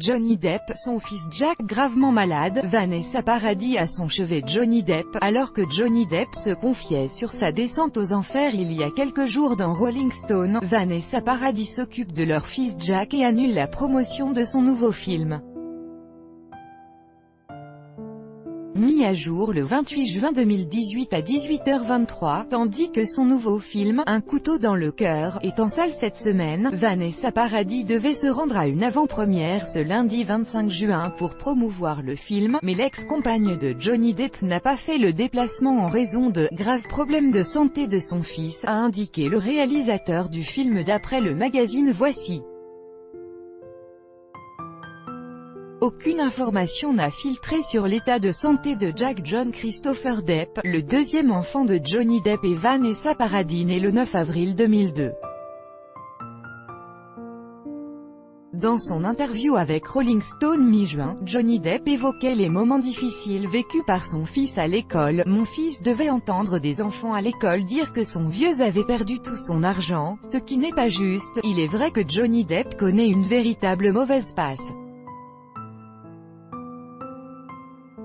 Johnny Depp, son fils Jack gravement malade, Vanessa Paradis à son chevet. Johnny Depp, alors que Johnny Depp se confiait sur sa descente aux enfers il y a quelques jours dans Rolling Stone, Vanessa Paradis s'occupe de leur fils Jack et annule la promotion de son nouveau film. Mis à jour le 28 juin 2018 à 18h23, tandis que son nouveau film, Un couteau dans le cœur, est en salle cette semaine, Vanessa Paradis devait se rendre à une avant-première ce lundi 25 juin pour promouvoir le film, mais l'ex-compagne de Johnny Depp n'a pas fait le déplacement en raison de « graves problèmes de santé de son fils », a indiqué le réalisateur du film d'après le magazine Voici. Aucune information n'a filtré sur l'état de santé de Jack John Christopher Depp, le deuxième enfant de Johnny Depp et Vanessa Paradis né le 9 avril 2002. Dans son interview avec Rolling Stone mi-juin, Johnny Depp évoquait les moments difficiles vécus par son fils à l'école. « Mon fils devait entendre des enfants à l'école dire que son vieux avait perdu tout son argent, ce qui n'est pas juste. Il est vrai que Johnny Depp connaît une véritable mauvaise passe. »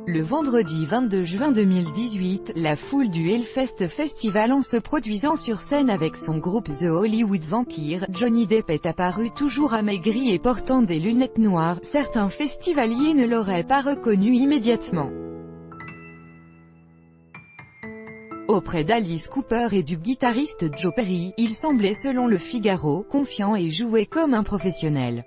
Le vendredi 22 juin 2018, la foule du Hellfest Festival en se produisant sur scène avec son groupe The Hollywood Vampire, Johnny Depp est apparu toujours amaigri et portant des lunettes noires. Certains festivaliers ne l'auraient pas reconnu immédiatement. Auprès d'Alice Cooper et du guitariste Joe Perry, il semblait selon Le Figaro, confiant et jouait comme un professionnel.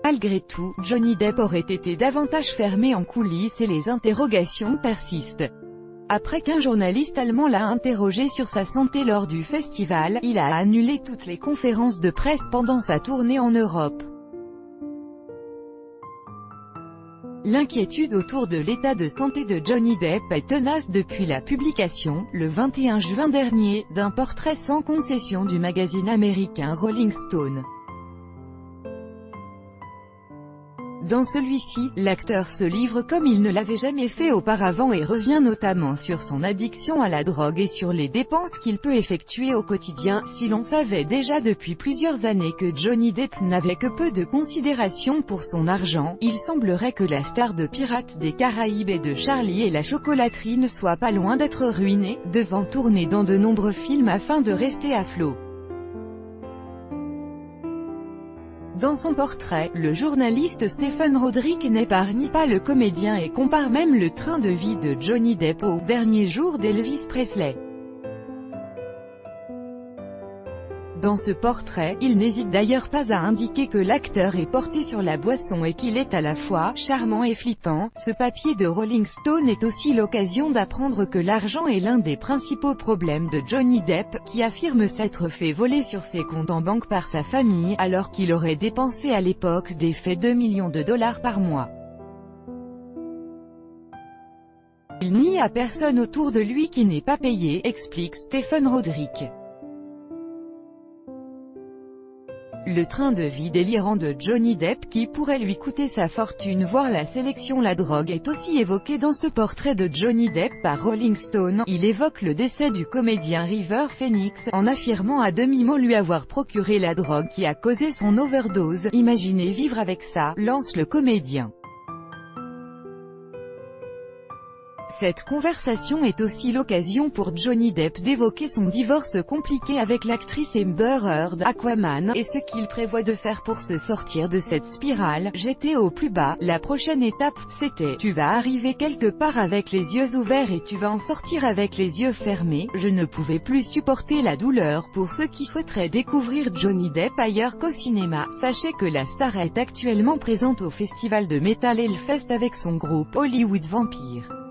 Malgré tout, Johnny Depp aurait été davantage fermé en coulisses et les interrogations persistent. Après qu'un journaliste allemand l'a interrogé sur sa santé lors du festival, il a annulé toutes les conférences de presse pendant sa tournée en Europe. L'inquiétude autour de l'état de santé de Johnny Depp est tenace depuis la publication, le 21 juin dernier, d'un portrait sans concession du magazine américain Rolling Stone. Dans celui-ci, l'acteur se livre comme il ne l'avait jamais fait auparavant et revient notamment sur son addiction à la drogue et sur les dépenses qu'il peut effectuer au quotidien. Si l'on savait déjà depuis plusieurs années que Johnny Depp n'avait que peu de considération pour son argent, il semblerait que la star de Pirates des Caraïbes et de Charlie et la chocolaterie ne soit pas loin d'être ruinée, devant tourner dans de nombreux films afin de rester à flot. Dans son portrait, le journaliste Stephen Rodrick n'épargne pas le comédien et compare même le train de vie de Johnny Depp aux derniers jours d'Elvis Presley. Dans ce portrait, il n'hésite d'ailleurs pas à indiquer que l'acteur est porté sur la boisson et qu'il est à la fois charmant et flippant. Ce papier de Rolling Stone est aussi l'occasion d'apprendre que l'argent est l'un des principaux problèmes de Johnny Depp, qui affirme s'être fait voler sur ses comptes en banque par sa famille, alors qu'il aurait dépensé à l'époque des faits 2 millions de dollars par mois. Il nie à personne autour de lui qui n'est pas payé, explique Stephen Rodrick. Le train de vie délirant de Johnny Depp qui pourrait lui coûter sa fortune voire la sélection la drogue est aussi évoqué dans ce portrait de Johnny Depp par Rolling Stone. Il évoque le décès du comédien River Phoenix, en affirmant à demi-mot lui avoir procuré la drogue qui a causé son overdose. Imaginez vivre avec ça, lance le comédien. Cette conversation est aussi l'occasion pour Johnny Depp d'évoquer son divorce compliqué avec l'actrice Amber Heard, Aquaman, et ce qu'il prévoit de faire pour se sortir de cette spirale. J'étais au plus bas, la prochaine étape, c'était « Tu vas arriver quelque part avec les yeux ouverts et tu vas en sortir avec les yeux fermés ». Je ne pouvais plus supporter la douleur. Pour ceux qui souhaiteraient découvrir Johnny Depp ailleurs qu'au cinéma, sachez que la star est actuellement présente au festival de Metal Hellfest avec son groupe Hollywood Vampire.